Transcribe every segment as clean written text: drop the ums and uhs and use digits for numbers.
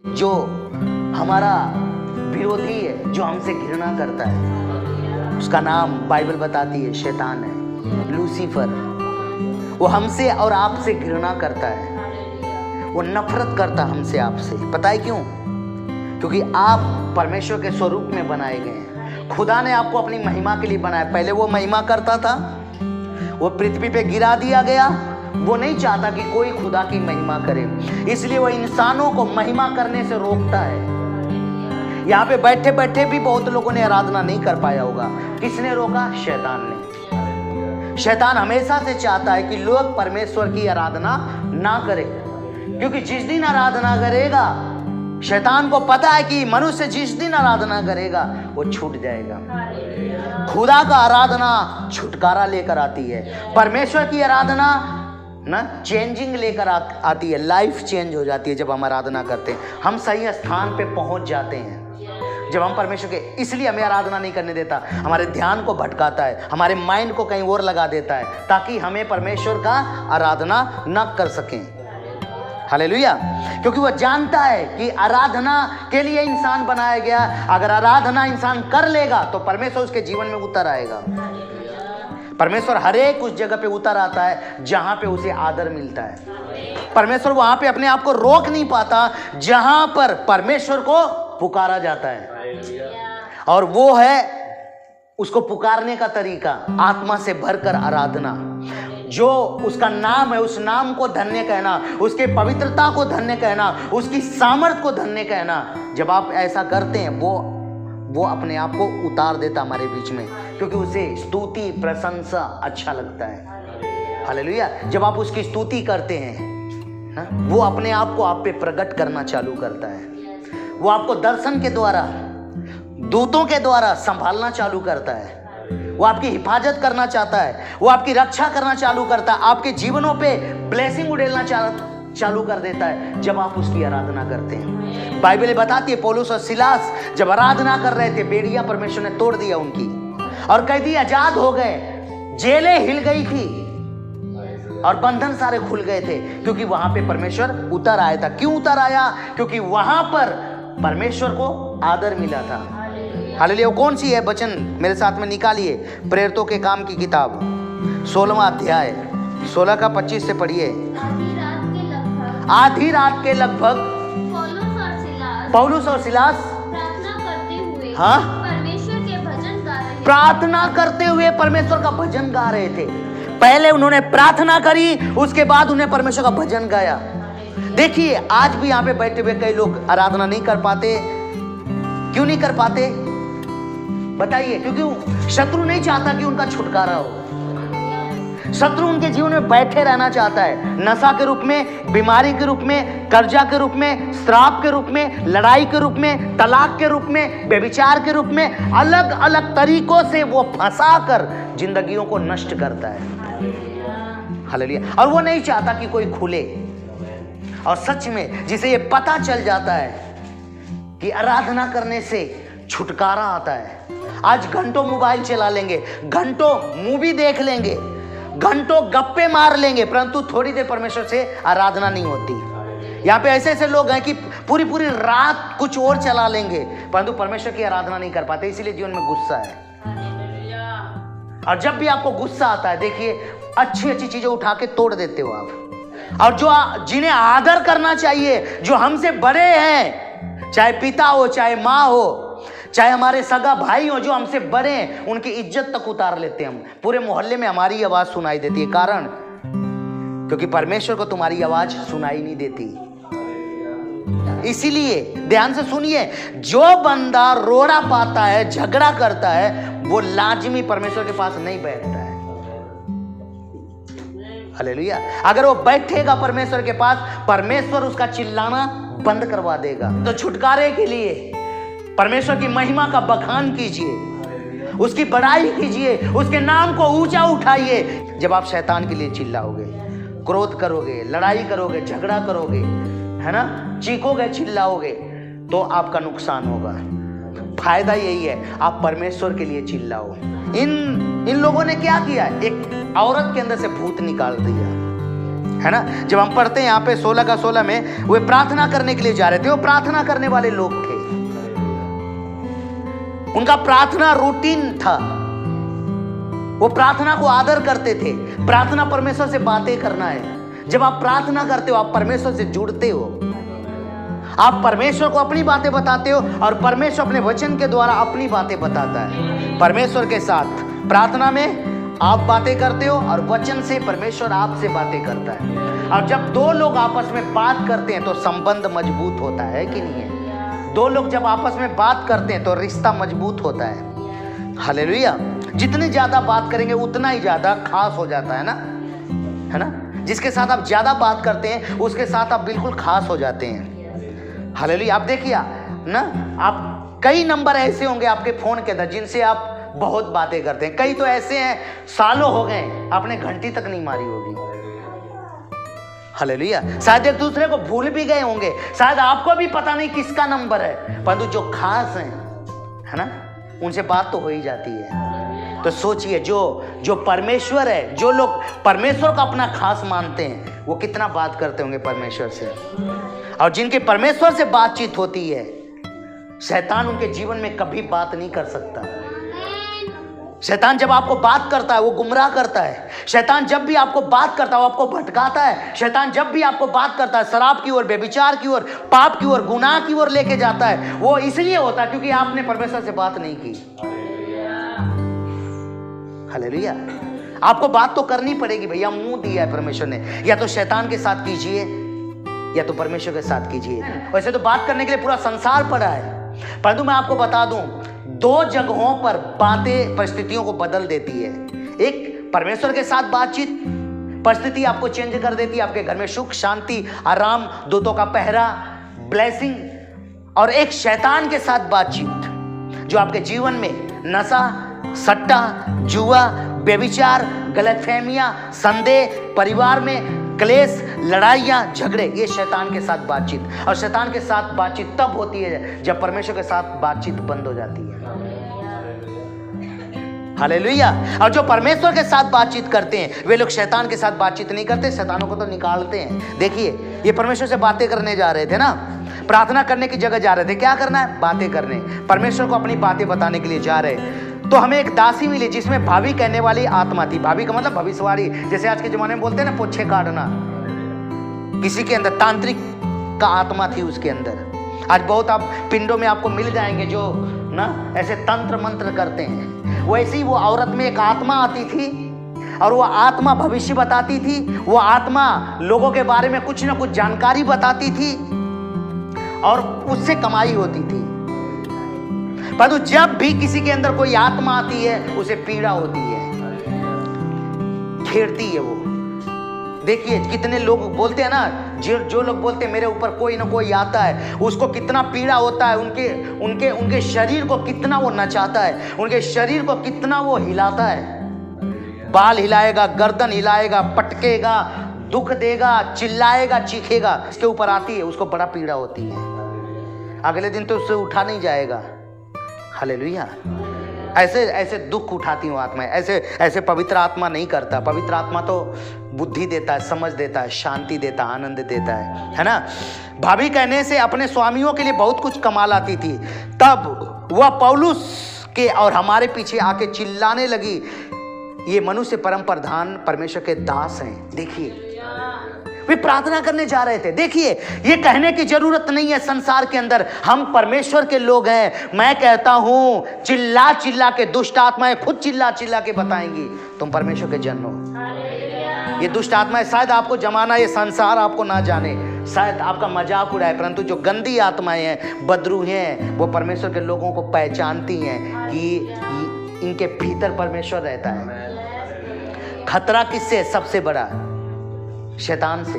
जो हमारा विरोधी है, जो हमसे घृणा करता है, उसका नाम बाइबल बताती है शैतान है, लूसीफर। वो हमसे और आपसे घृणा करता है, वो नफरत करता हमसे आपसे। पता है क्यों? क्योंकि आप परमेश्वर के स्वरूप में बनाए गए हैं। खुदा ने आपको अपनी महिमा के लिए बनाया। पहले वो महिमा करता था, वो पृथ्वी पे गिरा दिया गया। वो नहीं चाहता कि कोई खुदा की महिमा करे, इसलिए वो इंसानों को महिमा करने से रोकता है। यहाँ पे बैठे बैठे भी बहुत लोगों ने आराधना नहीं कर पाया होगा। किसने रोका? शैतान ने। शैतान हमेशा से चाहता है कि लोग परमेश्वर की आराधना ना करें, क्योंकि जिस दिन आराधना करेगा, शैतान को पता है कि मनुष्य जिस दिन आराधना करेगा वो छूट जाएगा। खुदा का आराधना छुटकारा लेकर आती है। परमेश्वर की आराधना ना चेंजिंग लेकर आती है। लाइफ चेंज हो जाती है जब हम आराधना करते हैं। हम सही स्थान पे पहुंच जाते हैं जब हम परमेश्वर के। इसलिए हमें आराधना नहीं करने देता, हमारे ध्यान को भटकाता है, हमारे माइंड को कहीं और लगा देता है, ताकि हमें परमेश्वर का आराधना न कर सकें। हालेलुया। क्योंकि वह जानता है कि आराधना के लिए इंसान बनाया गया। अगर आराधना इंसान कर लेगा तो परमेश्वर उसके जीवन में उतर आएगा। परमेश्वर हर एक उस जगह पे उतर आता है जहां पे उसे आदर मिलता है। परमेश्वर वहां पे अपने आप को रोक नहीं पाता जहां पर परमेश्वर को पुकारा जाता है। और वो है उसको पुकारने का तरीका, आत्मा से भरकर आराधना। जो उसका नाम है, उस नाम को धन्य कहना, उसके पवित्रता को धन्य कहना, उसकी सामर्थ को धन्य कहना। जब आप ऐसा करते हैं, वो अपने आप को उतार देता हमारे बीच में, क्योंकि उसे स्तुति प्रशंसा अच्छा लगता है। हालेलुया। जब आप उसकी स्तुति करते हैं ना, वो अपने आप को आप पे प्रकट करना चालू करता है। वो आपको दर्शन के द्वारा, दूतों के द्वारा संभालना चालू करता है। वो आपकी हिफाजत करना चाहता है, वो आपकी रक्षा करना चालू करता है, आपके जीवनों पे ब्लेसिंग उड़ेलना चालू कर देता है जब आप उसकी आराधना करते हैं। बाइबल बताती है पौलुस और सिलास जब आराधना कर रहे थे, बेड़ियां परमेश्वर ने तोड़ दिया उनकी, और कैदी आजाद हो गए, जेलें हिल गई थी और बंधन सारे खुल गए थे, क्योंकि वहां पे परमेश्वर उतर आया था। क्यों उतर आया? क्योंकि वहां पर परमेश्वर को आदर मिला था। हालेलुया। कौन सी है वचन मेरे साथ में निकालिए? प्रेरितों के काम की किताब 16वां अध्याय 16 का 25 से पढ़िए। आधी रात के लगभग पौलुस और सिलास प्रार्थना करते हुए परमेश्वर का भजन गा रहे थे। पहले उन्होंने प्रार्थना करी, उसके बाद उन्हें परमेश्वर का भजन गाया। देखिए आज भी यहाँ पे बैठे हुए कई लोग आराधना नहीं कर पाते। क्यों नहीं कर पाते बताइए? क्योंकि शत्रु नहीं चाहता कि उनका छुटकारा हो। शत्रु उनके जीवन में बैठे रहना चाहता है, नशा के रूप में, बीमारी के रूप में, कर्जा के रूप में, श्राप के रूप में, लड़ाई के रूप में, तलाक के रूप में, व्यभिचार के रूप में, अलग अलग तरीकों से वो फंसा कर जिंदगियों को नष्ट करता है। हालेलुया। और वो नहीं चाहता कि कोई खुले। और सच में जिसे ये पता चल जाता है कि आराधना करने से छुटकारा आता है, आज घंटों मोबाइल चला लेंगे, घंटों मूवी देख लेंगे, घंटों गप्पे मार लेंगे, परंतु थोड़ी देर परमेश्वर से आराधना नहीं होती। यहाँ पे ऐसे ऐसे लोग हैं कि पूरी पूरी रात कुछ और चला लेंगे, परंतु परमेश्वर की आराधना नहीं कर पाते, इसीलिए जीवन में गुस्सा है। और जब भी आपको गुस्सा आता है, देखिए अच्छी अच्छी चीजें उठा के तोड़ देते हो आप। और जो जिन्हें आदर करना चाहिए, जो हमसे बड़े हैं, चाहे पिता हो, चाहे माँ हो, चाहे हमारे सगा भाई हो, जो हमसे बड़े हैं, उनकी इज्जत तक उतार लेते हैं हम। पूरे मोहल्ले में हमारी आवाज सुनाई देती है। कारण क्योंकि परमेश्वर को तुम्हारी आवाज सुनाई नहीं देती। इसीलिए ध्यान से सुनिए, जो बंदा रोड़ा पाता है, झगड़ा करता है, वो लाजमी परमेश्वर के पास नहीं बैठता है। हालेलुया। अगर वो बैठेगा परमेश्वर के पास, परमेश्वर उसका चिल्लाना बंद करवा देगा। तो छुटकारे के लिए परमेश्वर की महिमा का बखान कीजिए, उसकी बड़ाई कीजिए, उसके नाम को ऊंचा उठाइए। जब आप शैतान के लिए चिल्लाओगे, क्रोध करोगे, लड़ाई करोगे, झगड़ा करोगे, है ना, चीखोगे, चिल्लाओगे, तो आपका नुकसान होगा। फायदा यही है, आप परमेश्वर के लिए चिल्लाओ। इन लोगों ने क्या किया? एक औरत के अंदर से भूत निकाल दिया। है ना। जब हम पढ़ते हैं यहाँ पे 16 का 16 में, वे प्रार्थना करने के लिए जा रहे थे। वो प्रार्थना करने वाले लोग थे, उनका प्रार्थना रूटीन था। वो प्रार्थना को आदर करते थे। प्रार्थना परमेश्वर से बातें करना है। जब आप प्रार्थना करते हो, आप परमेश्वर से जुड़ते हो, आप परमेश्वर को अपनी बातें बताते हो और परमेश्वर अपने वचन के द्वारा अपनी बातें बताता है। परमेश्वर के साथ प्रार्थना में आप बातें करते हो और वचन से परमेश्वर आपसे बातें करता है। और जब दो लोग आपस में बात करते हैं तो संबंध मजबूत होता है कि नहीं है। दो लोग जब आपस में बात करते हैं तो रिश्ता मजबूत होता है। हालेलुया। जितनी ज्यादा बात करेंगे उतना ही ज्यादा खास हो जाता है ना, है ना। जिसके साथ आप ज्यादा बात करते हैं उसके साथ आप बिल्कुल खास हो जाते हैं। हालेलुया। आप देखिए ना, आप कई नंबर ऐसे होंगे आपके फोन के अंदर जिनसे आप बहुत बातें करते हैं। कई तो ऐसे हैं सालों हो गए आपने घंटी तक नहीं मारी होगी। हालेलुया। शायद एक दूसरे को भूल भी गए होंगे, शायद आपको भी पता नहीं किसका नंबर है, परंतु जो खास हैं, है ना, उनसे बात तो हो ही जाती है। तो सोचिए, जो परमेश्वर है, जो लोग परमेश्वर को अपना खास मानते हैं, वो कितना बात करते होंगे परमेश्वर से। और जिनके परमेश्वर से बातचीत होती है, शैतान उनके जीवन में कभी बात नहीं कर सकता। शैतान जब आपको बात करता है वो गुमराह करता है। शैतान जब भी आपको बात करता है वो आपको भटकाता है। शैतान जब भी आपको बात करता है शराब की ओर, व्यभिचार की ओर, पाप की ओर, गुनाह की ओर लेके जाता है। वो इसलिए होता है क्योंकि आपने परमेश्वर से बात नहीं की। हालेलुया। आपको बात तो करनी पड़ेगी भैया, मुंह दिया है परमेश्वर ने, या तो शैतान के साथ कीजिए या तो परमेश्वर के साथ कीजिए। वैसे तो बात करने के लिए पूरा संसार पड़ा है, परंतु मैं आपको बता दूं, दो जगहों पर बातें परिस्थितियों को बदल देती है। एक परमेश्वर के साथ बातचीत, परिस्थिति आपको चेंज कर देती है। आपके घर में सुख, शांति, आराम, दूतों का पहरा, ब्लेसिंग। और एक शैतान के साथ बातचीत जो आपके जीवन में नशा, सट्टा, जुआ, व्यभिचार, गलतफहमियां, संदेह, परिवार में क्लेश, लड़ाइयां, झगड़े, ये शैतान के साथ बातचीत। और शैतान के साथ बातचीत तब होती है जब परमेश्वर के साथ बातचीत बंद हो जाती है। हालेलुया। और जो परमेश्वर के साथ बातचीत करते हैं वे लोग शैतान के साथ बातचीत नहीं करते, शैतानों को तो निकालते हैं। देखिए, ये परमेश्वर से बातें करने जा रहे थे ना, प्रार्थना करने की जगह जा रहे थे। क्या करना है? बातें करने, परमेश्वर को अपनी बातें बताने के लिए जा रहे। तो हमें एक दासी मिली जिसमें भाभी कहने वाली आत्मा थी। भाभी का मतलब भविष्यवाणी, जैसे आज के जमाने में बोलते हैं ना, पोछे काटना। किसी के अंदर तांत्रिक का आत्मा थी उसके अंदर। आज बहुत आप पिंडों में आपको मिल जाएंगे जो ना ऐसे तंत्र मंत्र करते हैं। वैसे ही वो औरत में एक आत्मा आती थी और वो आत्मा भविष्य बताती थी। वो आत्मा लोगों के बारे में कुछ ना कुछ जानकारी बताती थी और उससे कमाई होती थी। परंतु जब भी किसी के अंदर कोई आत्मा आती है उसे पीड़ा होती है, घेरती है वो। देखिए कितने लोग बोलते हैं ना, जो लोग बोलते हैं मेरे ऊपर कोई ना कोई आता है, उसको कितना पीड़ा होता है। उनके शरीर को कितना वो नचाता है, उनके शरीर को कितना वो हिलाता है। बाल हिलाएगा, गर्दन हिलाएगा, पटकेगा, दुख देगा, चिल्लाएगा, चीखेगा। इसके ऊपर आती है, उसको बड़ा पीड़ा होती है। अगले दिन तो उससे उठा नहीं जाएगा। हालेलुया। ऐसे दुख उठाती हूँ आत्मा। ऐसे पवित्र आत्मा नहीं करता। पवित्र आत्मा तो बुद्धि देता है, समझ देता है, शांति देता है, आनंद देता है ना। भाभी कहने से अपने स्वामियों के लिए बहुत कुछ कमा लाती थी। तब वह पौलुस के और हमारे पीछे आके चिल्लाने लगी, ये मनुष्य परम प्रधान परमेश्वर के दास हैं। देखिए, वे प्रार्थना करने जा रहे थे। देखिए, ये कहने की जरूरत नहीं है संसार के अंदर हम परमेश्वर के लोग हैं। मैं कहता हूं, चिल्ला चिल्ला के दुष्ट आत्माएं खुद चिल्ला चिल्ला के बताएंगी तुम परमेश्वर के जन हो। ये दुष्ट आत्माएं शायद आपको जमाना, ये संसार आपको ना जाने, शायद आपका मजाक उड़ाए, परंतु जो गंदी आत्माएं हैं, बदरूहें हैं, वो परमेश्वर के लोगों को पहचानती हैं कि इनके भीतर परमेश्वर रहता है। खतरा किससे? सबसे बड़ा शैतान से।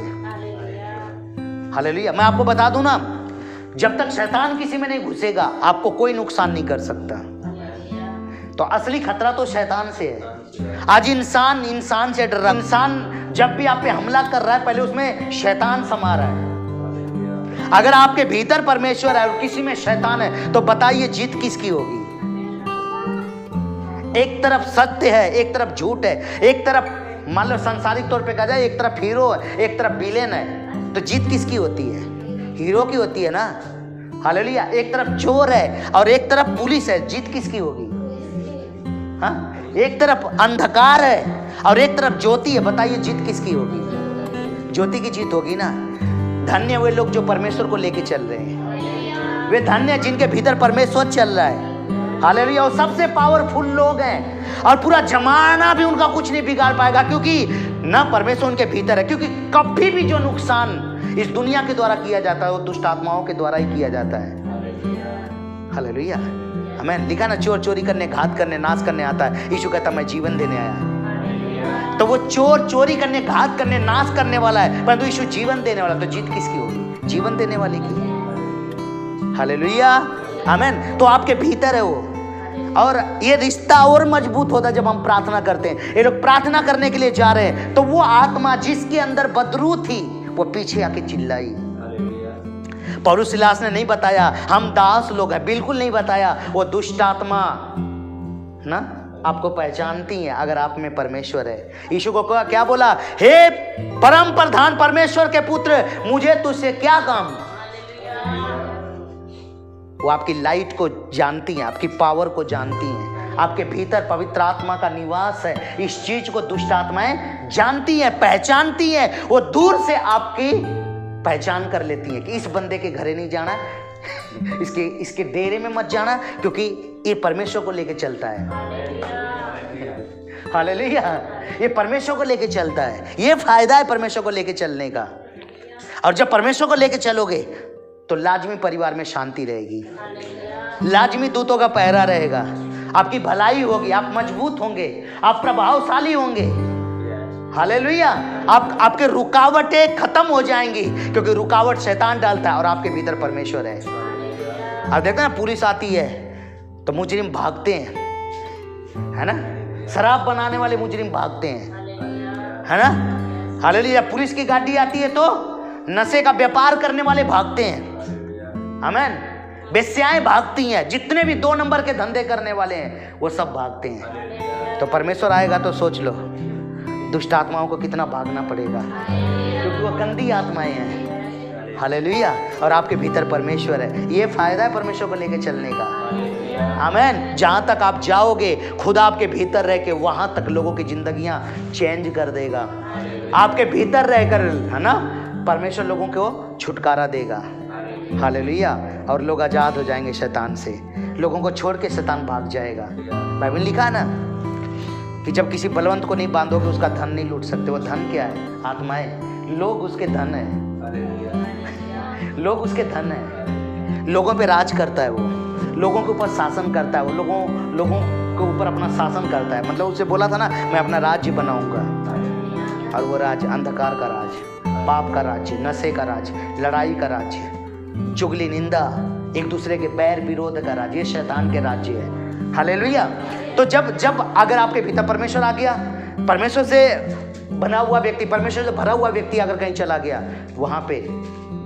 हालेलुया। मैं आपको बता दूं ना, जब तक शैतान किसी में नहीं घुसेगा आपको कोई नुकसान नहीं कर सकता। तो असली खतरा तो शैतान से है। आज इंसान से डर रहा है। इंसान जब भी आप पे हमला कर रहा है पहले उसमें शैतान समा रहा है। अगर आपके भीतर परमेश्वर है और किसी में शैतान है तो बताइए जीत किसकी होगी? एक तरफ सत्य है, एक तरफ झूठ है, एक तरफ मान लो संसारिक तौर पे कहा जाए, एक तरफ हीरो है एक तरफ विलेन है, तो जीत किसकी होती है? हीरो की होती है ना। हालेलुया। एक तरफ चोर है और एक तरफ पुलिस है, जीत किसकी होगी? हाँ, एक तरफ अंधकार है और एक तरफ ज्योति है, बताइए जीत किसकी होगी? ज्योति की जीत होगी ना। धन्य वे लोग जो परमेश्वर को लेके चल रहे हैं, वे धन्य जिनके भीतर परमेश्वर चल रहा है। हालेलुया। और सबसे पावरफुल लोग हैं और पूरा जमाना भी उनका कुछ नहीं बिगाड़ पाएगा, क्योंकि ना परमेश्वर उनके भीतर है। क्योंकि कभी भी जो नुकसान इस दुनिया के द्वारा किया जाता है वो दुष्ट आत्माओं के द्वारा ही किया जाता है। हालेलुया। हमें लिखा ना, चोर चोरी करने, घात करने, नाश करने आता है, यीशु कहता मैं जीवन देने आया। तो वो चोर चोरी करने, घात करने, नाश करने वाला है, परंतु यीशु जीवन देने वाला। तो जीत किसकी होगी? जीवन देने वाले की। हालेलुया। आमीन। तो आपके भीतर है वो, और ये रिश्ता और मजबूत होता है जब हम प्रार्थना करते हैं। ये लोग प्रार्थना करने के लिए जा रहे हैं, तो वो आत्मा जिसके अंदर बदरू थी वो पीछे आके चिल्लाई। पौलुस सिलास ने नहीं बताया हम दास लोग हैं, बिल्कुल नहीं बताया। वो दुष्ट आत्मा ना आपको पहचानती है अगर आप में परमेश्वर है। यीशु को क्या बोला? हे परम प्रधान परमेश्वर के पुत्र, मुझे तुझसे क्या काम? वो आपकी लाइट को जानती हैं, आपकी पावर को जानती हैं, आपके भीतर पवित्र आत्मा का निवास है। इस चीज को दुष्ट आत्माएं जानती हैं, पहचानती हैं। वो दूर से आपकी पहचान कर लेती हैं कि इस बंदे के घरे नहीं जाना, इसके डेरे में मत जाना, क्योंकि ये परमेश्वर को लेके चलता है। हालेलुया। ये परमेश्वर को लेके चलता है। ये फायदा है परमेश्वर को लेके चलने का। और जब परमेश्वर को लेके चलोगे तो लाजमी परिवार में शांति रहेगी, लाजमी दूतों का पहरा रहेगा, आपकी भलाई होगी, आप मजबूत होंगे, आप प्रभावशाली होंगे। हालेलुया। आपके रुकावटें खत्म हो जाएंगी, क्योंकि रुकावट शैतान डालता है और आपके भीतर परमेश्वर है। आप देखते हैं ना, पुलिस आती है तो मुजरिम भागते हैं, है ना। शराब बनाने वाले मुजरिम भागते हैं, है ना। हालेलुया। पुलिस की गाड़ी आती है तो नशे का व्यापार करने वाले भागते हैं। आमीन। बेस्याएं भागती हैं, जितने भी 2 नंबर के धंधे करने वाले हैं वो सब भागते हैं। तो परमेश्वर आएगा तो सोच लो दुष्ट आत्माओं को कितना भागना पड़ेगा, क्योंकि वो गंदी आत्माएं हैं। हालेलुया। और आपके भीतर परमेश्वर है। ये फायदा है परमेश्वर को लेके चलने का। आमीन। जहां तक आप जाओगे खुदा आपके भीतर रह के वहां तक लोगों की जिंदगियां चेंज कर देगा। आपके भीतर रहकर, है ना, परमेश्वर लोगों को छुटकारा देगा। हालेलुया। और लोग आजाद हो जाएंगे शैतान से, लोगों को छोड़ के शैतान भाग जाएगा। बाइबल लिखा है ना कि जब किसी बलवंत को नहीं बांधोगे उसका धन नहीं लूट सकते। वो धन क्या है? आत्माएं। लोग उसके धन है, लोग उसके धन है। लोगों पे राज करता है वो, लोगों के ऊपर शासन करता है वो, लोगों के ऊपर अपना शासन करता है। मतलब उससे बोला था ना, मैं अपना राज्य बनाऊंगा, और वो राज्य अंधकार का राज्य, पाप का राज्य, नशे का राज्य, लड़ाई का राज्य, चुगली, निंदा, एक दूसरे के बैर विरोध का राज्य, ये शैतान के राज्य है। हालेलुया। तो जब अगर आपके भीतर परमेश्वर आ गया, परमेश्वर से बना हुआ व्यक्ति, परमेश्वर से भरा हुआ व्यक्ति अगर कहीं चला गया, वहां पे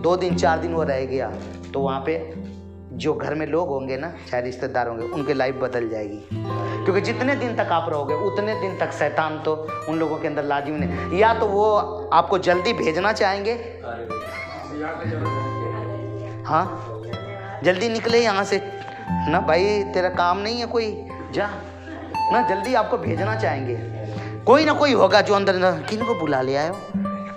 2 दिन 4 दिन वो रह गया, तो वहां पे जो घर में लोग होंगे ना, चाहे रिश्तेदार होंगे, उनकी लाइफ बदल जाएगी। क्योंकि जितने दिन तक आप रहोगे उतने दिन तक शैतान तो उन लोगों के अंदर लाजिम नहीं। या तो वो आपको जल्दी भेजना चाहेंगे, हाँ जल्दी निकले यहाँ से ना, भाई तेरा काम नहीं है कोई, जा ना, जल्दी आपको भेजना चाहेंगे। कोई ना कोई होगा जो अंदर किन को बुला ले आयो,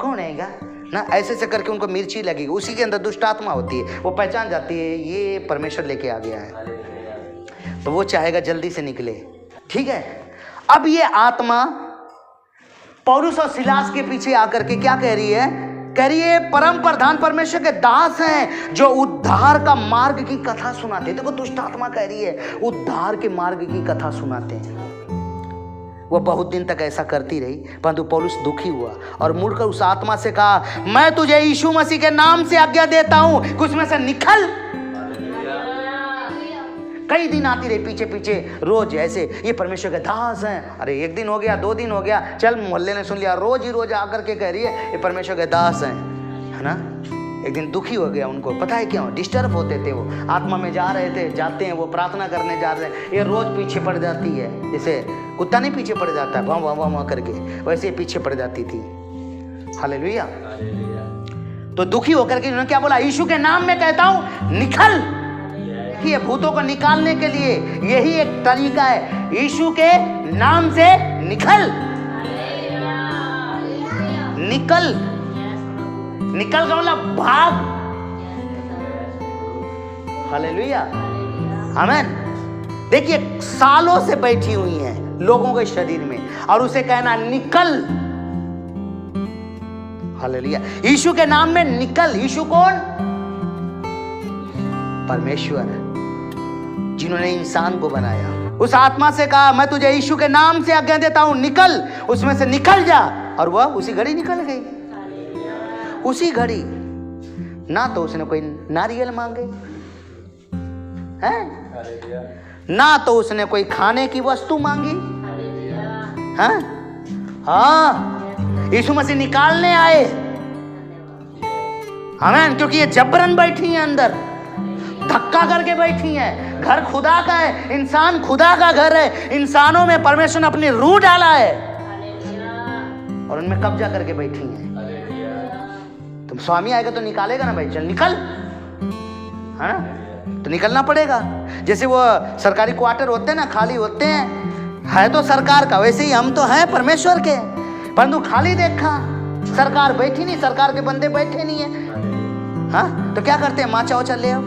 कौन आएगा ना, ऐसे से करके उनको मिर्ची लगेगी। उसी के अंदर दुष्ट आत्मा होती है, वो पहचान जाती है ये परमेश्वर लेके आ गया है, तो वो चाहेगा जल्दी से निकले। ठीक है। अब ये आत्मा पौलुस और सिलास के पीछे आकर के क्या कह रही है? कह रही है परम प्रधान परमेश्वर के दास हैं जो उद्धार का मार्ग की कथा सुनाते हैं। देखो दुष्ट आत्मा कह रही है उद्धार के मार्ग की कथा सुनाते हैं। वो बहुत दिन तक ऐसा करती रही, परंतु पौलुस दुखी हुआ और मुड़कर उस आत्मा से कहा, मैं तुझे यीशु मसीह के नाम से आज्ञा देता हूं कि उसमें से निकल। कई दिन आती रही पीछे पीछे, रोज ऐसे, ये परमेश्वर के दास हैं। अरे 1 दिन हो गया, 2 दिन हो गया, चल मोहल्ले ने सुन लिया, रोज ही रोज आकर के कह रही है ये परमेश्वर के दास हैं, है ना, एक दिन दुखी हो गया उनको, पता है क्यों? डिस्टर्ब होते थे वो, आत्मा में जा रहे थे, जाते हैं वो प्रार्थना करने जा रहे हैं, ये रोज पीछे पड़ जाती है, जैसे कुत्ता नहीं पीछे पड़ जाता है वाह वाह वाह करके, वैसे पीछे पड़ जाती थी। हालेलुया। तो दुखी होकर के उन्होंने क्या बोला? यीशु के नाम में कहता हूं निकल। ये भूतों को निकालने के लिए यही एक तरीका है, यीशु के नाम से निकल। निकल, निकल का मतलब भाग। हालेलुया, आमीन। देखिए सालों से बैठी हुई हैं लोगों के शरीर में, और उसे कहना निकल। हालेलुया, यीशु के नाम में निकल। यीशु कौन? परमेश्वर, जिन्होंने इंसान को बनाया। उस आत्मा से कहा मैं तुझे यीशु के नाम से आज्ञा देता हूं, निकल, उसमें से निकल जा। और वह उसी घड़ी निकल गई। उसी घड़ी। ना तो उसने कोई नारियल मांगे हैं, ना तो उसने कोई खाने की वस्तु मांगी हैं। हाँ, यीशु मसीह निकालने आए। आमीन। क्योंकि ये जबरन बैठी हैं अंदर, धक्का करके बैठी हैं। घर खुदा का है, इंसान खुदा का घर है, इंसानों में परमेश्वर ने अपनी रूह डाला है और उनमें कब्जा करके बैठी हैं। तुम स्वामी आएगा तो निकालेगा ना भाई, चल निकल, है ना? तो निकलना पड़ेगा। जैसे वो सरकारी क्वार्टर होते हैं ना, खाली होते हैं, है तो सरकार का, वैसे ही हम तो हैं परमेश्वर के, परंतु खाली देखा, सरकार बैठी नहीं, सरकार के बंदे बैठे नहीं है। हाँ, तो क्या करते हैं? माचा वाचा ले आओ,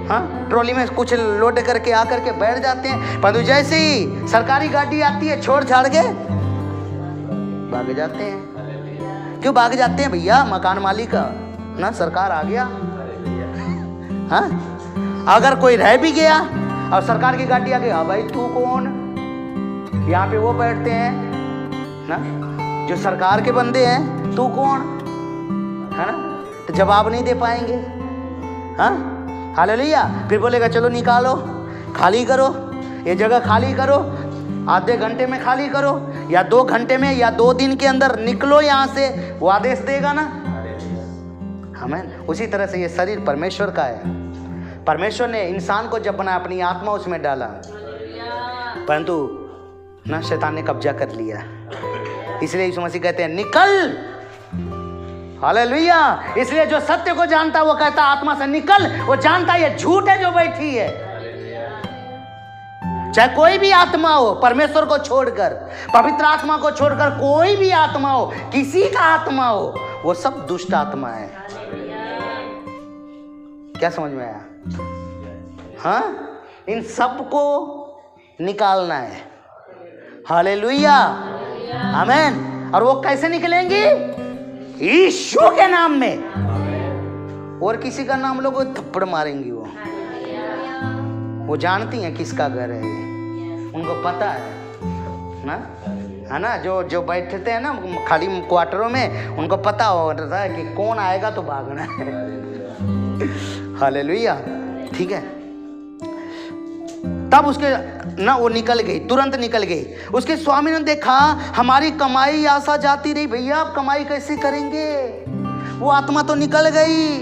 हाँ, ट्रॉली में कुछ लोड करके आकर के बैठ जाते हैं, परंतु जैसे ही सरकारी गाड़ी आती है छोड़ छाड़ के भाग जाते हैं। क्यों भाग जाते हैं भैया? मकान मालिक ना, सरकार आ गया। हाँ, अगर कोई रह भी गया और सरकार की गाड़ी आ गई, हाँ भाई तू कौन? यहाँ पे वो बैठते हैं ना जो सरकार के बंदे हैं, तू कौन? है ना? तो जवाब नहीं दे पाएंगे। हाँ, हालेलुया। फिर बोलेगा चलो निकालो, खाली करो, ये जगह खाली करो, आधे घंटे में खाली करो, या 2 घंटे में, या 2 दिन के अंदर निकलो यहाँ से, वो आदेश देगा ना। आमीन। उसी तरह से ये शरीर परमेश्वर का है। परमेश्वर ने इंसान को जब बनाया, अपनी आत्मा उसमें डाला, परंतु ना शैतान ने कब्जा कर लिया। इसलिए यीशु मसीह कहते हैं निकल। हालेलुया। इसलिए जो सत्य को जानता है वो कहता है आत्मा से निकल। वो जानता है ये झूठ है जो बैठी है। चाहे कोई भी आत्मा हो, परमेश्वर को छोड़कर, पवित्र आत्मा को छोड़कर कोई भी आत्मा हो, किसी का आत्मा हो, वो सब दुष्ट आत्मा है। क्या समझ में आया? हाँ, इन सब को निकालना है। हालेलुया, आमीन। और वो कैसे निकलेंगी? यीशु के नाम में। और किसी का नाम लोग थप्पड़ मारेंगी। वो जानती हैं किसका घर है ये, उनको पता है ना, है ना? जो बैठते हैं ना खाली क्वार्टरों में, उनको पता होता है कि कौन आएगा तो भागना है। हालेलुया, ठीक है। तब उसके ना वो निकल गई, तुरंत निकल गई। उसके स्वामी ने देखा हमारी कमाई आशा जाती रही, भैया अब कमाई कैसे करेंगे? वो आत्मा तो निकल गई,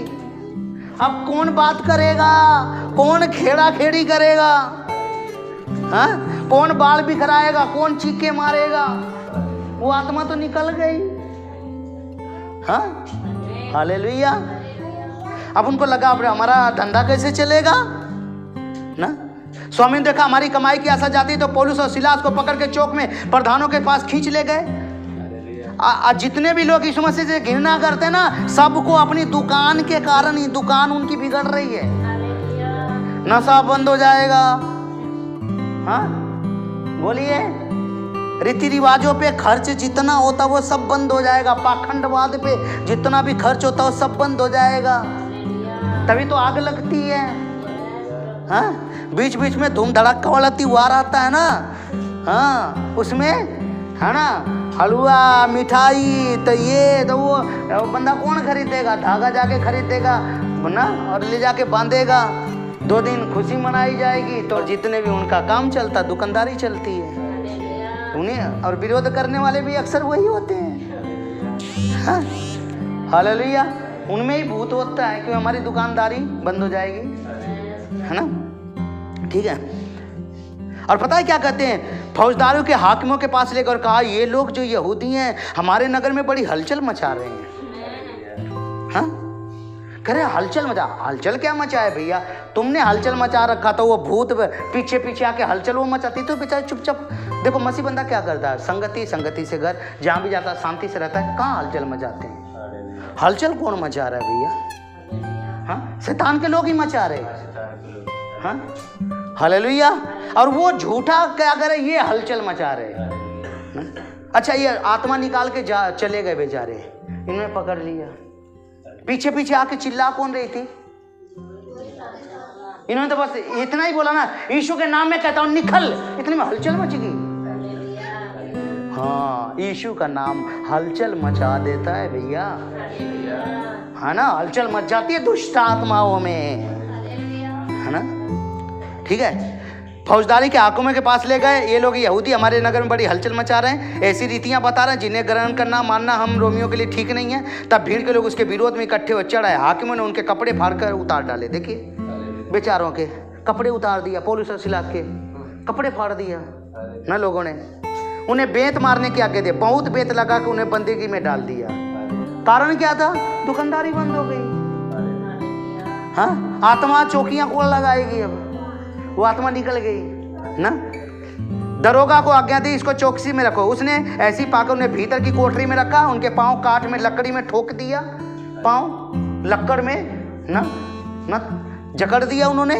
अब कौन बात करेगा? कौन खेड़ा खेड़ी करेगा? हाँ, कौन बाल बिखराएगा? कौन चीखे मारेगा? वो आत्मा तो निकल गई। हाँ, हालेलुया। अब उनको लगा अब हमारा धंधा कैसे चलेगा ना। स्वामी ने देखा हमारी कमाई की आशा जाती, तो पौलुस और सिलास को पकड़ के चौक में प्रधानों के पास खींच ले गए। जितने भी लोग यीशु मसीह से घृणा करते ना, सबको अपनी दुकान के कारण ही दुकान उनकी बिगड़ रही है। नशा बंद हो जाएगा, हाँ बोलिए, रीति रिवाजों पे खर्च जितना होता वो सब बंद हो जाएगा, पाखंडवाद पे जितना भी खर्च होता वो सब बंद हो जाएगा। तभी तो आग लगती है। हाँ, बीच बीच में धूम धड़ाका वाला त्योहार आता है ना, हाँ उसमें है ना हलवा मिठाई, तो ये तो वो बंदा कौन खरीदेगा? धागा जाके खरीदेगा ना और ले जाके बांधेगा। 2 दिन खुशी मनाई जाएगी, तो जितने भी उनका काम चलता, दुकानदारी चलती है उन्हें, और विरोध करने वाले भी अक्सर वही होते हैं। हाँ, हालेलुया। उनमें ही भूत होता है, क्योंकि हमारी दुकानदारी बंद हो जाएगी, है ना? ठीक है। और पता है क्या कहते हैं? फौजदारों के हाकिमों के पास लेकर कहा, ये लोग जो यहूदी हैं हमारे नगर में बड़ी हलचल मचा रहे हैं। हाँ, कह रहे हलचल मचा। हलचल क्या मचा है भैया? तुमने हलचल मचा रखा था, वो भूत पीछे पीछे आके हलचल वो मचाती, तो बेचारे चुपचाप। देखो मसीह बंदा क्या करता है, संगति से घर, जहाँ भी जाता है शांति से रहता है। कहाँ हलचल मचाते हैं? हलचल कौन मचा रहा है भैया? हाँ, शैतान के लोग ही मचा रहे हैं। हाँ, हालेलुया। और वो झूठा क्या करे, ये हलचल मचा रहे हैं। अच्छा, ये आत्मा निकाल के चले गए बेचारे, इन्होंने पकड़ लिया। पीछे पीछे आके चिल्ला कौन रही थी? इन्होंने तो बस इतना ही बोला ना, यीशु के नाम में कहता हूं निकल, इतने में हलचल मच गई। हाँ, यीशु का नाम हलचल मचा देता है भैया, है ना? हलचल मच जाती है दुष्ट आत्माओं में, है ना? ठीक है। फौजदारी के हाकिमों के पास ले गए, ये लोग यहूदी हमारे नगर में बड़ी हलचल मचा रहे हैं, ऐसी रीतियां बता रहे हैं जिन्हें ग्रहण करना मानना हम रोमियों के लिए ठीक नहीं है। तब भीड़ के लोग उसके विरोध में इकट्ठे हो चढ़ आए। हाकिमों ने उनके कपड़े फाड़कर उतार डाले। देखिए बेचारों के कपड़े उतार दिया, पौलुस और सीलास के कपड़े फाड़ दिया ना लोगों ने। उन्हें बेंत मारने की आज्ञा दी, बहुत बेंत लगा के उन्हें बंदीगी में डाल दिया। कारण क्या था? दुकानदारी बंद हो गई। हाँ, आत्मा चौकियां कौन लगाएगी? अब वो आत्मा निकल गई ना। दरोगा को आज्ञा दी, इसको चौकसी में रखो। उसने ऐसी पाकर उन्हें भीतर की कोठरी में रखा, उनके पांव काट में लकड़ी में ठोक दिया, पांव लक्कड़ में ना जकड़ दिया उन्होंने,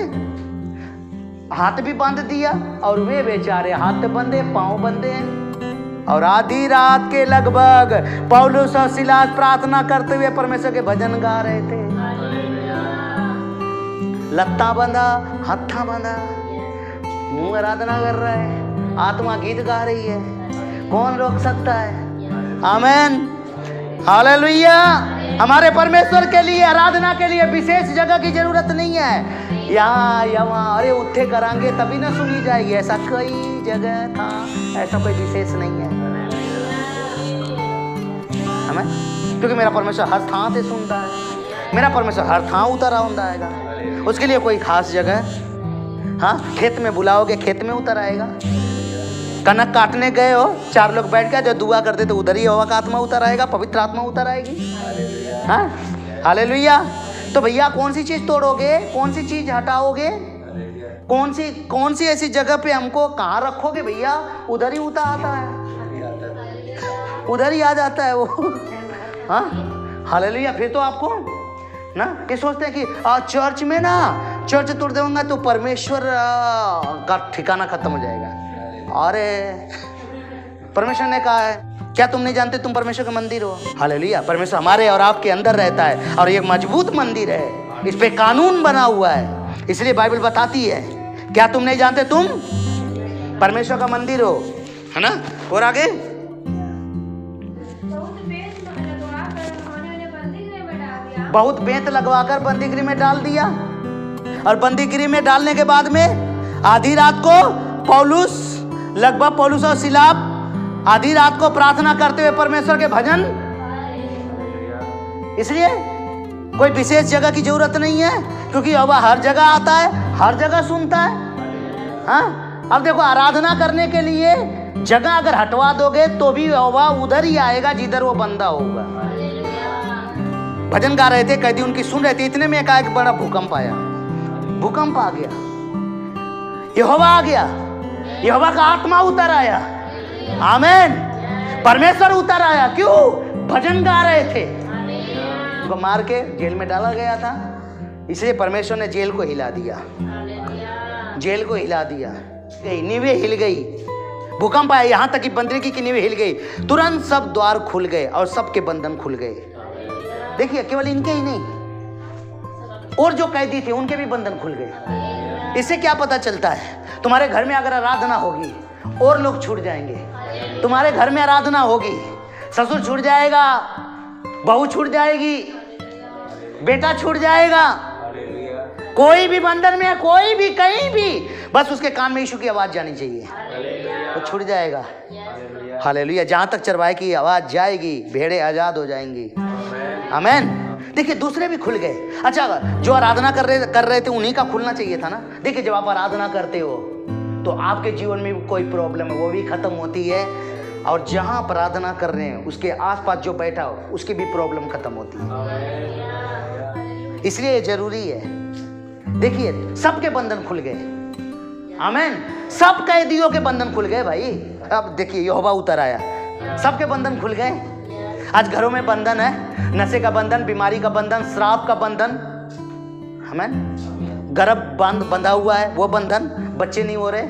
हाथ भी बांध दिया। और वे बेचारे हाथ बंधे पांव बंधे हैं। और आधी रात के लगभग पौलुस और सीलास प्रार्थना करते हुए परमेश्वर के भजन गा रहे थे। लत्ता बंधा, हत्था बंधा, मुंह आराधना कर रहा है, आत्मा गीत गा रही है, कौन रोक सकता है? आमीन, हालेलुया। हमारे परमेश्वर के लिए, आराधना के लिए विशेष जगह की जरूरत नहीं है। यहाँ अरे उत्थे करांगे तभी ना सुनी जाएगी, ऐसा कई जगह था, ऐसा कोई विशेष नहीं है। आमीन, क्योंकि मेरा परमेश्वर हर थां से सुनता है, मेरा परमेश्वर हर थां उतर आएगा। उसके लिए कोई खास जगह, हाँ, खेत में बुलाओगे खेत में उतर आएगा। कनक काटने गए हो, 4 लोग बैठ गए, जो दुआ करते तो उधर ही हवा का आत्मा उतर आएगा, पवित्र आत्मा उतर आएगी। हाँ, हालेलुया। तो भैया कौन सी चीज तोड़ोगे, कौन सी चीज हटाओगे, कौन सी ऐसी जगह पे हमको कहाँ रखोगे भैया? उधर ही उतर आता है, उधर ही आ जाता है वो। हाँ, हालेलुया। फिर तो आपको ना ये सोचते हैं कि चर्च में ना, चर्च तोड़ देंगे तो परमेश्वर का ठिकाना खत्म हो जाएगा। अरे परमेश्वर ने कहा है, क्या तुम नहीं जानते तुम परमेश्वर का मंदिर हो? हालेलुया। परमेश्वर हमारे और आपके अंदर रहता है, और एक मजबूत मंदिर है, इस पे कानून बना हुआ है। इसलिए बाइबल बताती है, क्या तुम नहीं जानते तुम परमेश्वर का मंदिर हो, है ना? और आगे, बहुत बेंत लगवाकर बंदीगिरी में डाल दिया। और बंदीगिरी में डालने के बाद में आधी रात को पौलुस और सीलास आधी रात को प्रार्थना करते हुए परमेश्वर के भजन। इसलिए कोई विशेष जगह की जरूरत नहीं है, क्योंकि अब हर जगह आता है, हर जगह सुनता है। हाँ, अब देखो, आराधना करने के लिए जगह अगर हटवा दोगे तो भी हवा उधर ही आएगा जिधर वो बंदा होगा। भजन गा रहे थे, कैदी उनकी सुन रहे थे, इतने में एक बड़ा भूकंप आया, भूकंप आ गया, यहोवा आ गया, यहोवा का आत्मा उतर आया। आमीन, परमेश्वर उतर आया। क्यों? भजन गा रहे थे। उनको मार के जेल में डाला गया था, इसलिए परमेश्वर ने जेल को हिला दिया, जेल को हिला दिया। नींवें हिल गई, भूकंप आया, यहाँ तक कि बंदीगी की नींवें हिल गई। तुरंत सब द्वार खुल गए और सबके बंधन खुल गए। देखिए, केवल इनके ही नहीं, और जो कैदी थे उनके भी बंधन खुल गए। इससे क्या पता चलता है? तुम्हारे घर में अगर आराधना होगी और लोग छूट जाएंगे। तुम्हारे घर में आराधना होगी, ससुर छूट जाएगा, बहू छूट जाएगी, बेटा छूट जाएगा, कोई भी बंधन में है, कोई भी कहीं भी, बस उसके कान में यीशु की आवाज जानी चाहिए, वो छूट जाएगा। हालेलुया। जहां तक चरवाहे की आवाज जाएगी, भेड़ें आजाद हो जाएंगी। आमीन। देखिए दूसरे भी खुल गए। अच्छा, जो आराधना कर रहे थे उन्हीं का खुलना चाहिए था ना। देखिए जब आप आराधना करते हो तो आपके जीवन में भी कोई प्रॉब्लम है वो भी खत्म होती है, और जहां आप आराधना कर रहे हैं उसके आसपास जो बैठा हो उसकी भी प्रॉब्लम खत्म होती है। इसलिए ये जरूरी है। देखिए सबके बंधन खुल गए, आमीन। सब कैदियों के बंधन खुल गए भाई। अब देखिए यहोवा उतर आया, सबके बंधन खुल गए। आज घरों में बंधन है, नशे का बंधन, बीमारी का बंधन, श्राप का बंधन, आमीन। गर्भ बंधा हुआ है वो बंधन, बच्चे नहीं हो रहे,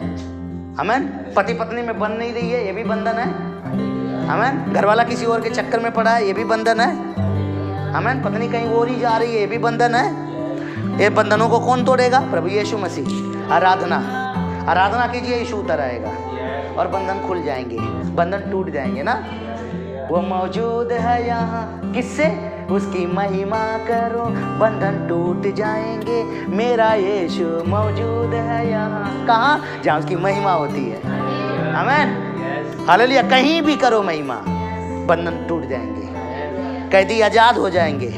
आमीन। पति पत्नी में बन नहीं रही है ये भी बंधन है, आमीन। घरवाला किसी और के चक्कर में पड़ा है ये भी बंधन है, आमीन। पत्नी कहीं और ही जा रही है ये भी बंधन है। ये बंधनों को कौन तोड़ेगा? प्रभु यीशु मसीह। आराधना कीजिए, यीशु उतर आएगा और बंधन खुल जाएंगे, बंधन टूट जाएंगे ना। वो मौजूद है यहाँ, किससे? उसकी महिमा करो, बंधन टूट जाएंगे। मेरा यीशु मौजूद है यहाँ, कहाँ? जहाँ उसकी महिमा होती है, आमीन, हालेलुया। कहीं भी करो महिमा, बंधन टूट जाएंगे, कैदी आजाद हो जाएंगे,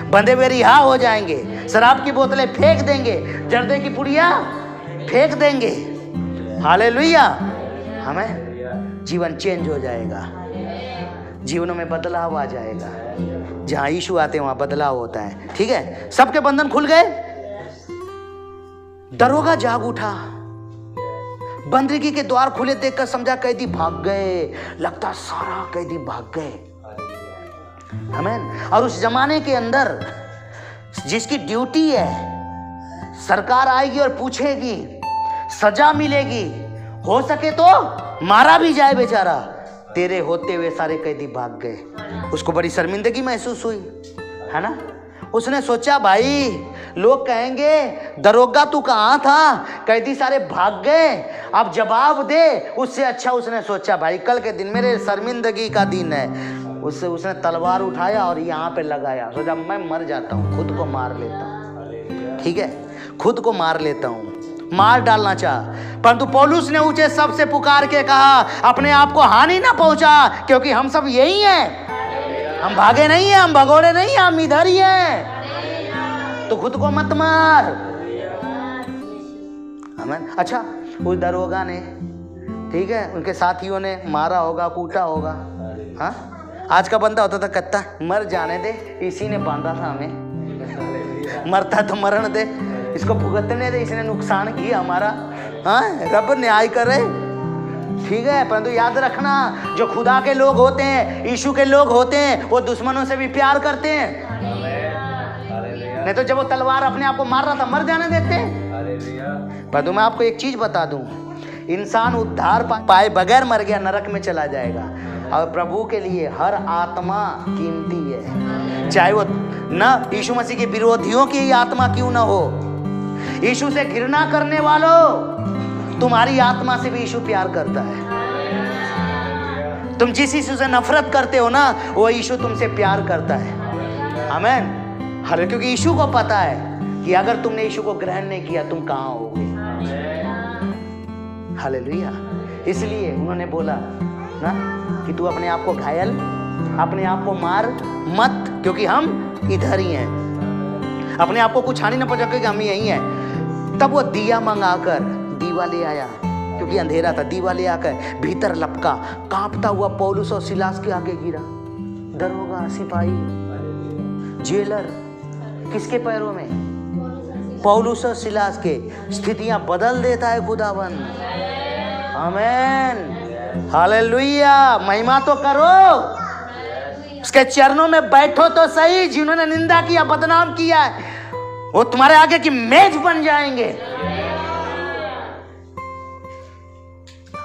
बंधे हुए रिहा हो जाएंगे, शराब की बोतलें फेंक देंगे, जर्दे की पुड़िया फेंक देंगे, हालेलुया। हमें जीवन चेंज हो जाएगा, जीवनों में बदलाव आ जाएगा। जहां यीशु आते हैं वहां बदलाव होता है, ठीक है। सबके बंधन खुल गए। दरोगा जाग उठा, बंदगी के द्वार खुले देखकर समझा कैदी भाग गए। लगता सारा कैदी भाग गए, आमीन। और उस जमाने के अंदर जिसकी ड्यूटी है, सरकार आएगी और पूछेगी, सजा मिलेगी, हो सके तो मारा भी जाए बेचारा, तेरे होते हुए सारे कैदी भाग गए। उसको बड़ी शर्मिंदगी महसूस हुई, है ना। उसने सोचा भाई लोग कहेंगे दरोगा तू कहाँ था, कैदी सारे भाग गए, अब जवाब दे। उससे अच्छा उसने सोचा भाई कल के दिन मेरे शर्मिंदगी का दिन है। उसने तलवार उठाया और यहाँ पे लगाया, सोचा मैं मर जाता हूँ, खुद को मार लेता हूँ, ठीक है, खुद को मार लेता हूँ, मार डालना चाहा। परंतु पौलुस ने ऊंचे शब्द से पुकार के कहा, अपने आप को हानि ना पहुंचा, क्योंकि हम सब यही हैं, हम भागे नहीं हैं, हम भगोड़े नहीं हैं, हम इधर ही हैं, तो खुद को मत मार, आमीन। अच्छा, उस दरोगा ने, ठीक है, उनके साथियों ने मारा होगा, कूटा होगा। हाँ, आज का बंदा होता था कहता मर जाने दे, इसी ने बांधा था हमें, मरता तो मरण दे, इसको भुगतने दे, इसने नुकसान किया हमारा। हाँ, रब न्याय करे, ठीक है। परंतु याद रखना, जो खुदा के लोग होते हैं, यीशु के लोग होते हैं, वो दुश्मनों से भी प्यार करते हैं। नहीं तो जब वो तलवार अपने आप को मार रहा था, मर जाने देते हैं। परंतु मैं आपको एक चीज बता दूं, इंसान उद्धार पाए बगैर मर गया नरक में चला जाएगा, और प्रभु के लिए हर आत्मा कीमती है, चाहे वो न यीशु मसीह के विरोधियों की ही आत्मा क्यों ना हो। यीशु से घृणा करने वालों, तुम्हारी आत्मा से भी यीशु प्यार करता है। तुम जिस यीशु से नफरत करते हो ना, वो यीशु तुमसे प्यार करता है, आमीन। हर क्योंकि यीशु को पता है कि अगर तुमने यीशु को ग्रहण नहीं किया तुम कहां होगे, हालेलुया। इसलिए उन्होंने बोला ना कि तू अपने आप को घायल, अपने आप को मार मत, क्योंकि हम इधर ही हैं, अपने आप को कुछ हानि न पहुंचा क्योंकि हम यही हैं। तब वो दिया मंगाकर दीवा ले आया, क्योंकि अंधेरा था, दीवा ले आकर भीतर लपका, कांपता हुआ पौलुस और सिलास के आगे गिरा। दरोगा, सिपाही, जेलर, किसके पैरों में? पौलुस और सिलास के। स्थितियां बदल देता है खुदावन, आमीन, हालेलुया। महिमा तो करो, उसके चरणों में बैठो तो सही। जिन्होंने निंदा किया, बदनाम किया है, वो तुम्हारे आगे की मेज बन जाएंगे,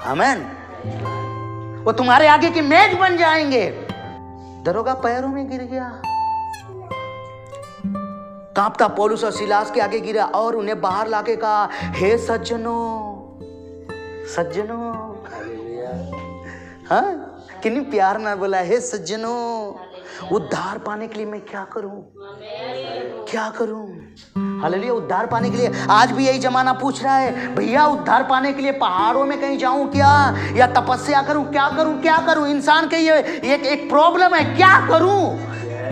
आमीन, वो तुम्हारे आगे की मेज बन जाएंगे। दरोगा पैरों में गिर गया, कांपता पौलुस और सिलास के आगे गिरा और उन्हें बाहर लाके कहा, हे सज्जनों, सज्जनों, हाँ, कितनी प्यार ना बोला, हे सज्जनों, उद्धार पाने के लिए मैं क्या करूं, क्या करूं, हालेलुया। उद्धार पाने के लिए आज भी यही जमाना पूछ रहा है, भैया उद्धार पाने के लिए पहाड़ों में कहीं जाऊं क्या, या तपस्या करूं, क्या करूं, क्या करूं। इंसान के ये एक प्रॉब्लम है, क्या करूं,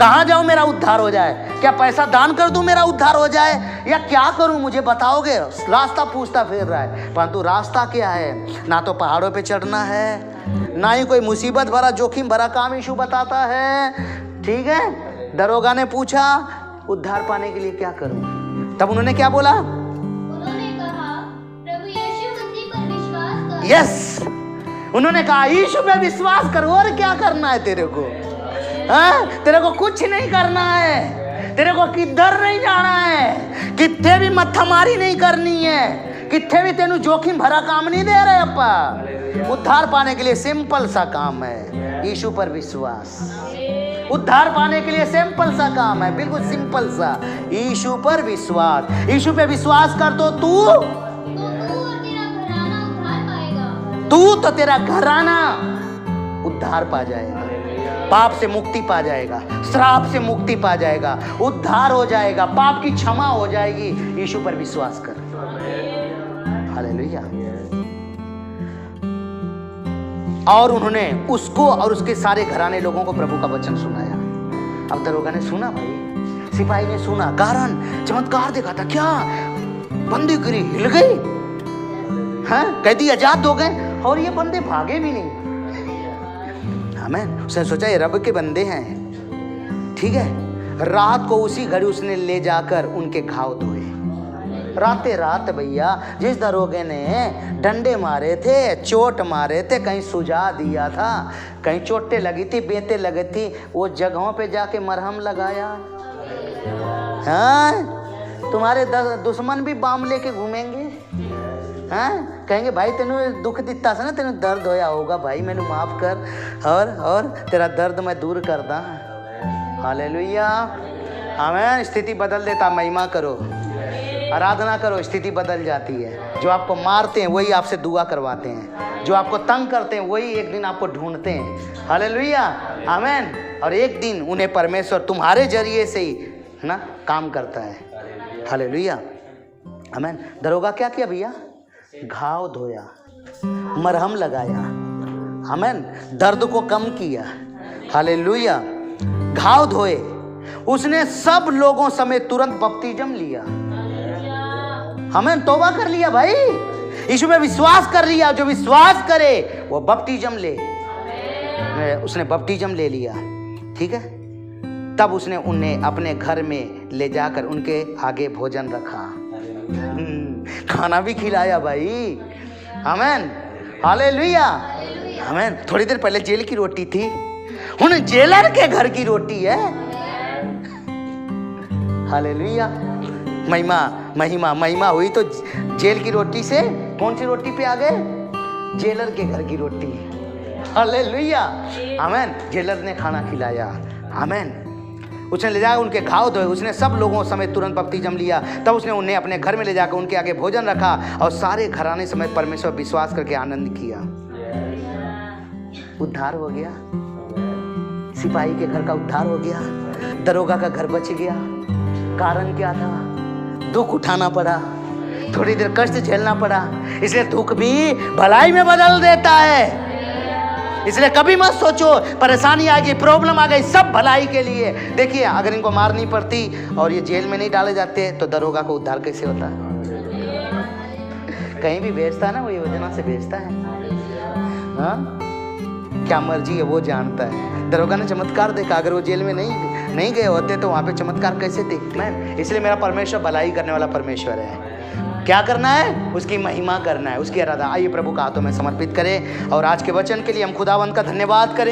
कहाँ जाऊं मेरा उद्धार हो जाए? क्या पैसा दान कर दूं मेरा उद्धार हो जाए, या क्या करूं मुझे बताओगे? रास्ता पूछता फिर रहा है, परंतु रास्ता क्या है? ना तो पहाड़ों पे चढ़ना है, ना ही कोई मुसीबत भरा जोखिम भरा काम यीशु बताता है। ठीक है, दरोगा ने पूछा उद्धार पाने के लिए क्या करूं? तब उन्होंने क्या बोला? उन्होंने कहा प्रभु यीशु मसीह पर विश्वास कर। यस, उन्होंने कहा यीशु पे विश्वास कर, और क्या करना है तेरे को? तेरे को कुछ नहीं करना है, तेरे को किधर नहीं जाना है, कितने भी मत्थामारी नहीं करनी है, कितने भी तेनू जोखिम भरा काम नहीं दे रहे अप्पा। उद्धार पाने के लिए सिंपल सा काम है, यीशु पर विश्वास। उद्धार पाने के लिए सिंपल सा काम है, बिल्कुल सिंपल सा, यीशु पर विश्वास। यीशु पे विश्वास कर तो तू तो तेरा घराना उद्धार पा जाएगा, पाप से मुक्ति पा जाएगा, श्राप से मुक्ति पा जाएगा, उद्धार हो जाएगा, पाप की क्षमा हो जाएगी। यीशु पर विश्वास कर। हालेलुया। और उन्होंने उसको और उसके सारे घराने लोगों को प्रभु का वचन सुनाया। अब दरोगा ने सुना, भाई सिपाही ने सुना, कारण चमत्कार देखा था। क्या बंदीगिरी हिल गई, कैदी आजाद हो गए, और ये बंदे भागे भी नहीं। आमीन। उसने सोचा ये रब के बंदे हैं। ठीक है, रात को उसी घड़ी उसने ले जाकर उनके घाव धोए। राते रात भैया, जिस दरोगे ने डंडे मारे थे, चोट मारे थे, कहीं सुझा दिया था, कहीं चोटें लगी थी, बेते लगी थी, वो जगहों पे जाके मरहम लगाया। हाँ, तुम्हारे दुश्मन भी बाम लेके घूमेंगे। हाँ, कहेंगे भाई तेनू दुख दिता था ना, तेनू दर्द होया होगा भाई, मैनू माफ कर, और तेरा दर्द मैं दूर कर दा। हालेलुया। आमीन। स्थिति बदल देता। महिमा करो, आराधना करो, स्थिति बदल जाती है। जो आपको मारते हैं वही आपसे दुआ करवाते हैं, जो आपको तंग करते हैं वही एक दिन आपको ढूंढते हैं। हालेलुया। आमीन। और एक दिन उन्हें परमेश्वर तुम्हारे जरिए से ही ना काम करता है। हालेलुया। आमीन। दरोगा क्या किया भैया? घाव धोया, मरहम लगाया। आमीन। दर्द को कम किया। हालेलुया। घाव धोए, उसने सब लोगों समेत तुरंत बपतिस्म लिया। आमीन। तौबा कर लिया भाई, यीशु में विश्वास कर लिया। जो विश्वास करे वो बपतिस्म ले। उसने बपतिस्म ले लिया। ठीक है, तब उसने उन्हें अपने घर में ले जाकर उनके आगे भोजन रखा, खाना भी खिलाया भाई। आमीन। हालेलुया। आमीन। थोड़ी देर पहले जेल की रोटी थी, उन जेलर के घर की रोटी है। हालेलुया। महिमा महिमा महिमा हुई तो जेल की रोटी से कौन सी रोटी पे आ गए? जेलर के घर की रोटी। हालेलुया। आमीन। जेलर ने खाना खिलाया। आमीन। उसने ले जाकर उनके घाव धोए, उसने सब लोगों समेत तुरंत बपतिस्म लिया। तब उसने उन्हें अपने घर में ले जाकर उनके आगे भोजन रखा, और सारे घराने समेत परमेश्वर विश्वास करके आनंद किया। उद्धार हो गया, सिपाही के घर का उद्धार हो गया, दरोगा का घर बच गया। कारण क्या था? दुख उठाना पड़ा, थोड़ी देर कष्ट झेलना पड़ा। इसलिए दुख भी भलाई में बदल देता है। इसलिए कभी मत सोचो परेशानी आ गई, प्रॉब्लम आ गई, सब भलाई के लिए। देखिए, अगर इनको मार नहीं पड़ती और ये जेल में नहीं डाले जाते तो दरोगा को उद्धार कैसे होता? कहीं भी भेजता है ना, वो योजना से भेजता है। हाँ, क्या मर्जी है वो जानता है। दरोगा ने चमत्कार देखा, अगर वो जेल में नहीं गए होते तो वहाँ पे चमत्कार कैसे देखते मैं? इसलिए मेरा परमेश्वर भलाई करने वाला परमेश्वर है। क्या करना है? उसकी महिमा करना है, उसकी आराधना। आइए प्रभु का हाथों में समर्पित करें और आज के वचन के लिए हम खुदावंत का धन्यवाद करें।